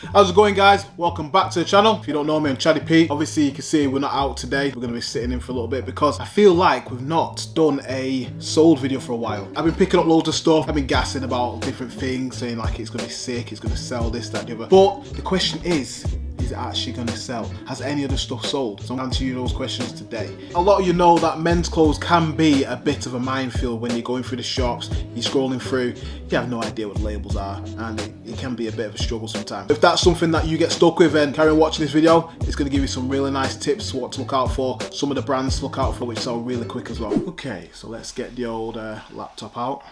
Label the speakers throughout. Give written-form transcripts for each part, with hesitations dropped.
Speaker 1: How's it going, guys? Welcome back to the channel. If you don't know me, I'm Chaddy P. Obviously you can see we're not out today. We're going to be sitting in for a little bit because I feel like we've not done a sold video for a while. I've been picking up loads of stuff. I've been gassing about different things, saying like it's going to be sick, it's going to sell, this, that, the other. But the question is it actually going to sell? Has any of the stuff sold? So I'm answering you those questions today. A lot of you know that men's clothes can be a bit of a minefield when you're going through the shops, you're scrolling through, you have no idea what the labels are, and it can be a bit of a struggle sometimes. If that's something that you get stuck with, then carry on watching this video. It's going to give you some really nice tips, what to look out for, some of the brands to look out for, which sell really quick as well. Okay, so let's get the old laptop out.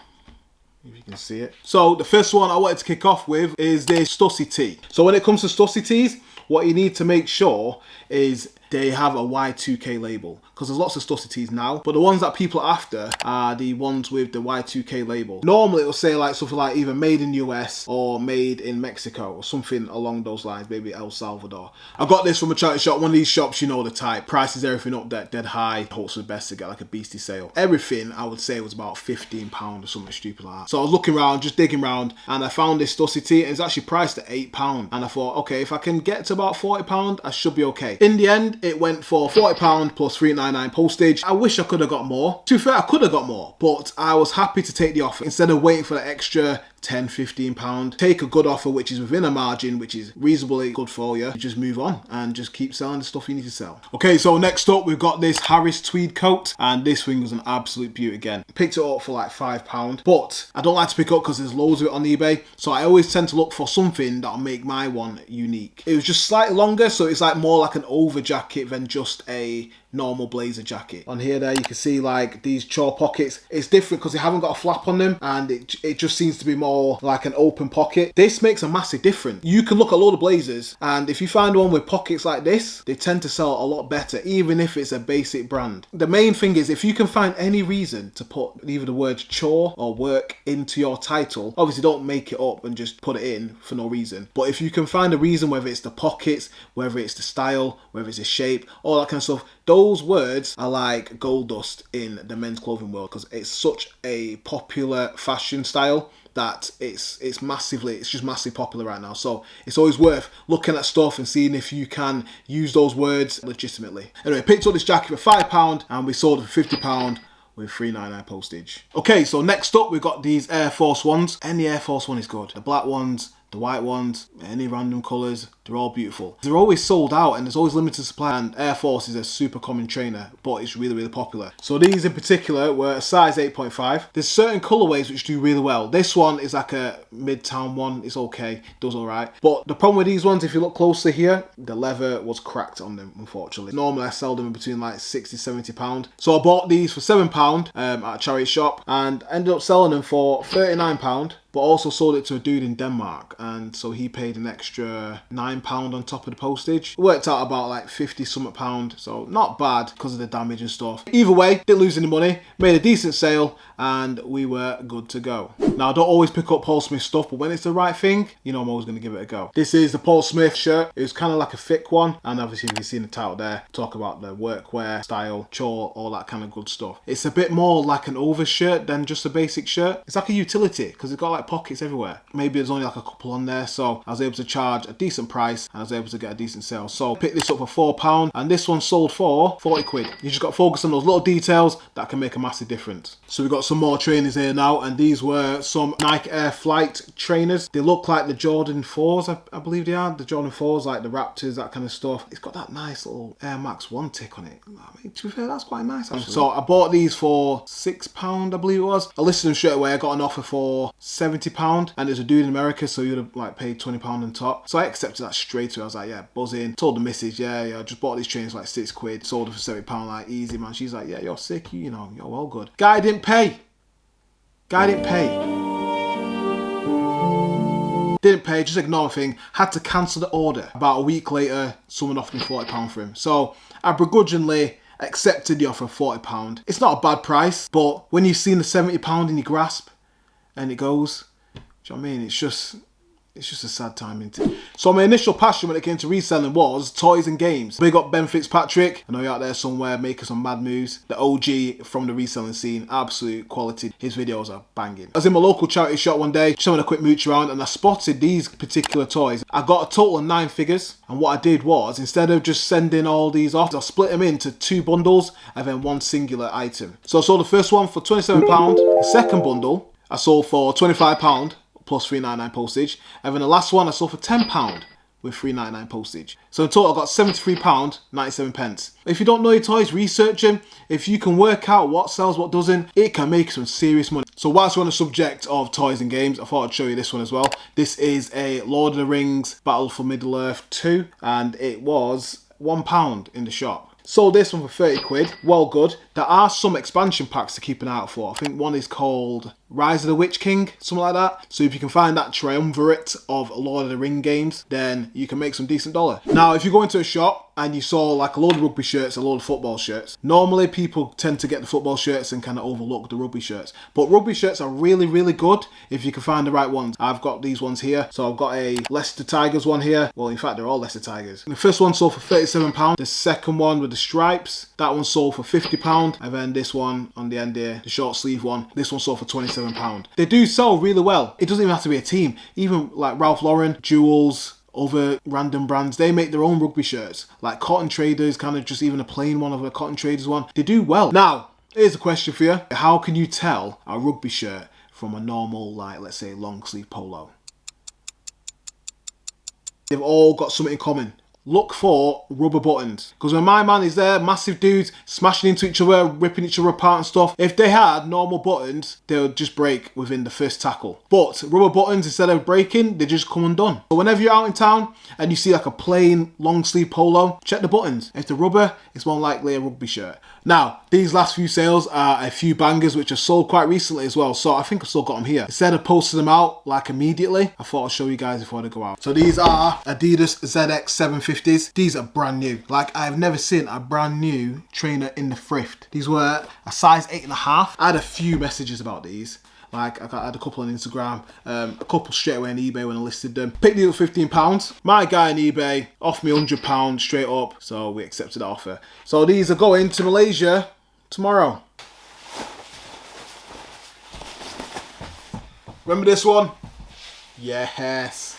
Speaker 1: If you can see it. So the first one I wanted to kick off with is this Stussy tee. So when it comes to Stussy tees, what you need to make sure is they have a Y2K label, because there's lots of Stussy tees now, but the ones that people are after are the ones with the Y2K label. Normally it will say like something like either made in US or made in Mexico or something along those lines, maybe El Salvador. I got this from a charity shop, one of these shops, you know the type, prices everything up dead high, hopes for the best to get like a beastie sale. Everything I would say was about £15 or something stupid like that. So I was looking around, just digging around, and I found this Stussy tee, and it's actually priced at £8, and I thought, okay, if I can get to about £40, I should be okay. In the end, it went for £40 plus £3.99 postage. I wish I could have got more. To be fair, I could have got more, but I was happy to take the offer instead of waiting for the extra £10–15. Take a good offer which is within a margin which is reasonably good for you. Just move on and just keep selling the stuff you need to sell. Okay, so next up we've got this Harris tweed coat, and this thing was an absolute beauty again. Picked it up for like £5, but I don't like to pick up because there's loads of it on eBay, so I always tend to look for something that'll make my one unique. It was just slightly longer, so it's like more like an over jacket than just a normal blazer jacket. On here there you can see like these chaw pockets. It's different because they haven't got a flap on them, and it just seems to be more like an open pocket. This makes a massive difference. You can look at a load of blazers, and if you find one with pockets like this, they tend to sell a lot better, even if it's a basic brand. The main thing is if you can find any reason to put either the word chore or work into your title, obviously don't make it up and just put it in for no reason, but if you can find a reason, whether it's the pockets, whether it's the style, whether it's the shape, all that kind of stuff, those words are like gold dust in the men's clothing world, because it's such a popular fashion style that it's just massively popular right now. So it's always worth looking at stuff and seeing if you can use those words legitimately. Anyway, picked up this jacket for £5 and we sold it for £50 with £3.99 postage. Okay, so next up we've got these Air Force Ones. Any Air Force One is good. The black ones, the white ones, any random colours, they're all beautiful. They're always sold out and there's always limited supply, and Air Force is a super common trainer, but it's really popular. So these in particular were a size 8.5. There's certain colourways which do really well. This one is like a Midtown one, it's okay, does alright. But the problem with these ones, if you look closely here, the leather was cracked on them, unfortunately. Normally I sell them in between like £60–70. So I bought these for £7 at a charity shop and ended up selling them for £39. But also sold it to a dude in Denmark, and so he paid an extra £9 on top of the postage. It worked out about like 50-something pound, so not bad because of the damage and stuff. Either way, didn't lose any money, made a decent sale, and we were good to go. Now I don't always pick up Paul Smith stuff, but when it's the right thing, you know I'm always going to give it a go. This is the Paul Smith shirt. It was kind of like a thick one, and obviously you've seen the title there, talk about the workwear, style, chore, all that kind of good stuff. It's a bit more like an overshirt than just a basic shirt. It's like a utility because it's got like pockets everywhere. Maybe there's only like a couple on there, so I was able to charge a decent price and I was able to get a decent sale. So picked this up for £4 and this one sold for 40 quid. You just got to focus on those little details that can make a massive difference. So we've got some more trainers here now, and these were some Nike Air Flight trainers. They look like the Jordan 4s, I believe they are. The Jordan 4s, like the Raptors, that kind of stuff. It's got that nice little Air Max 1 tick on it. I mean, to be fair, that's quite nice actually. So I bought these for £6, I believe it was. I listed them straight away. I got an offer for £70, and there's a dude in America, so you'd have like paid £20 on top. So I accepted that straight away. I was like, yeah, buzzing. Told the missus, yeah, I just bought these trainers for like 6 quid. Sold them for £70, like easy, man. She's like, yeah, you're sick, you know, you're well good. Guy didn't pay. Didn't pay, just ignore the thing. Had to cancel the order. About a week later, someone offered me £40 for him. So I begrudgingly accepted the offer of £40. It's not a bad price, but when you've seen the £70 in your grasp and it goes, do you know what I mean? It's just a sad time, isn't it? So my initial passion when it came to reselling was toys and games. Big up Ben Fitzpatrick. I know you're out there somewhere making some mad moves. The OG from the reselling scene, absolute quality. His videos are banging. I was in my local charity shop one day, just having a quick mooch around, and I spotted these particular toys. I got a total of 9 figures, and what I did was, instead of just sending all these off, I split them into 2 bundles and then 1 singular item. So I sold the first one for £27. The second bundle I sold for £25. Plus £3.99 postage, and then the last one I sold for £10 with £3.99 postage. So in total I got £73.97. If you don't know your toys, research them. If you can work out what sells, what doesn't, it can make some serious money. So whilst we're on the subject of toys and games, I thought I'd show you this one as well. This is a Lord of the Rings Battle for Middle-earth 2, and it was £1 in the shop. Sold this one for 30 quid, well good. There are some expansion packs to keep an eye out for. I think one is called Rise of the Witch King, something like that. So if you can find that triumvirate of Lord of the Ring games, then you can make some decent dollar. Now, if you go into a shop and you saw like a load of rugby shirts, a load of football shirts, normally people tend to get the football shirts and kind of overlook the rugby shirts. But rugby shirts are really, really good if you can find the right ones. I've got these ones here. So I've got a Leicester Tigers one here. Well, in fact, they're all Leicester Tigers. The first one sold for £37. The second one with the stripes, that one sold for £50. And then this one on the end here, the short sleeve one, this one sold for £27. They do sell really well. It doesn't even have to be a team. Even like Ralph Lauren, Jewels, other random brands, they make their own rugby shirts. Like Cotton Traders, kind of just even a plain one of a Cotton Traders one. They do well. Now, here's a question for you. How can you tell a rugby shirt from a normal, like, let's say, long sleeve polo? They've all got something in common. Look for rubber buttons. Because when my man is there, massive dudes, smashing into each other, ripping each other apart and stuff, if they had normal buttons, they would just break within the first tackle. But rubber buttons, instead of breaking, they just come undone. So whenever you're out in town and you see like a plain long sleeve polo, check the buttons. If they're rubber, it's more likely a rugby shirt. Now, these last few sales are a few bangers which have sold quite recently as well. So I think I've still got them here. Instead of posting them out like immediately, I thought I'd show you guys before they go out. So these are Adidas ZX 750s. These are brand new. Like, I've never seen a brand new trainer in the thrift. These were a size 8.5. I had a few messages about these. Like, I had a couple on Instagram, a couple straight away on eBay when I listed them. Picked these up for £15. My guy on eBay offered me £100 straight up, so we accepted the offer. So these are going to Malaysia tomorrow. Remember this one? Yes.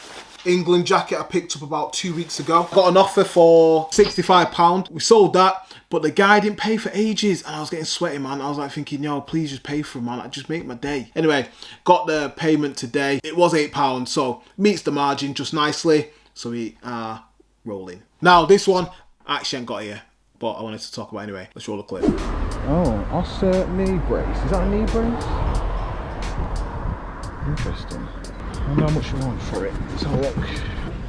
Speaker 1: England jacket I picked up about 2 weeks ago. Got an offer for £65. We sold that, but the guy didn't pay for ages and I was getting sweaty, man. I was like thinking, yo, please just pay for it, man. Just make my day. Anyway, got the payment today. It was £8, so meets the margin just nicely. So we are rolling. Now, this one, I actually ain't got here, but I wanted to talk about it anyway. Let's roll the clip.
Speaker 2: Oh, Oscar knee brace. Is that a knee brace? Interesting. I wonder how much you want for it. Let's have a look. Do you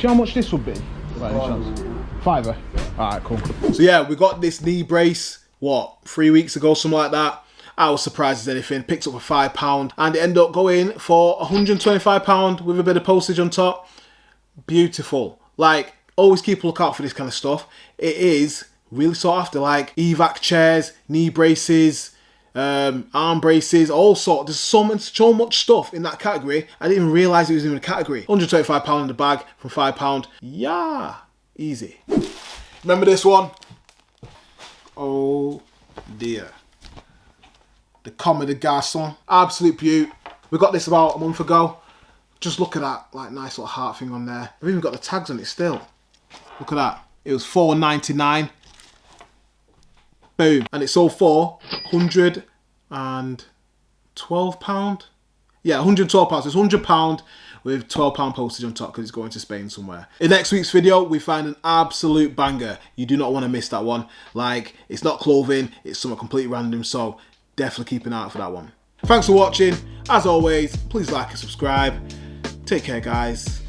Speaker 2: know how much this would be? By any chance? £5. Alright, cool.
Speaker 1: So yeah, we got this knee brace, what, 3 weeks ago, something like that. I was surprised as anything. Picked up for £5 and it ended up going for £125 with a bit of postage on top. Beautiful. Like, always keep a lookout for this kind of stuff. It is really sought after, like evac chairs, knee braces, arm braces, all sorts. There's so much stuff in that category. I didn't even realise it was even a category. £125 in the bag from £5. Yeah, easy. Remember this one? Oh dear. The Comme des Garçons. Absolute beaut. We got this about a month ago. Just look at that, like, nice little heart thing on there. I've even got the tags on it still. Look at that. It was £4.99. Boom. And it sold for £112. Yeah, £112. So it's £100 with £12 postage on top because it's going to Spain somewhere. In next week's video, we find an absolute banger. You do not want to miss that one. Like, it's not clothing, it's something completely random, so definitely keep an eye out for that one. Thanks for watching. As always, please like and subscribe. Take care, guys.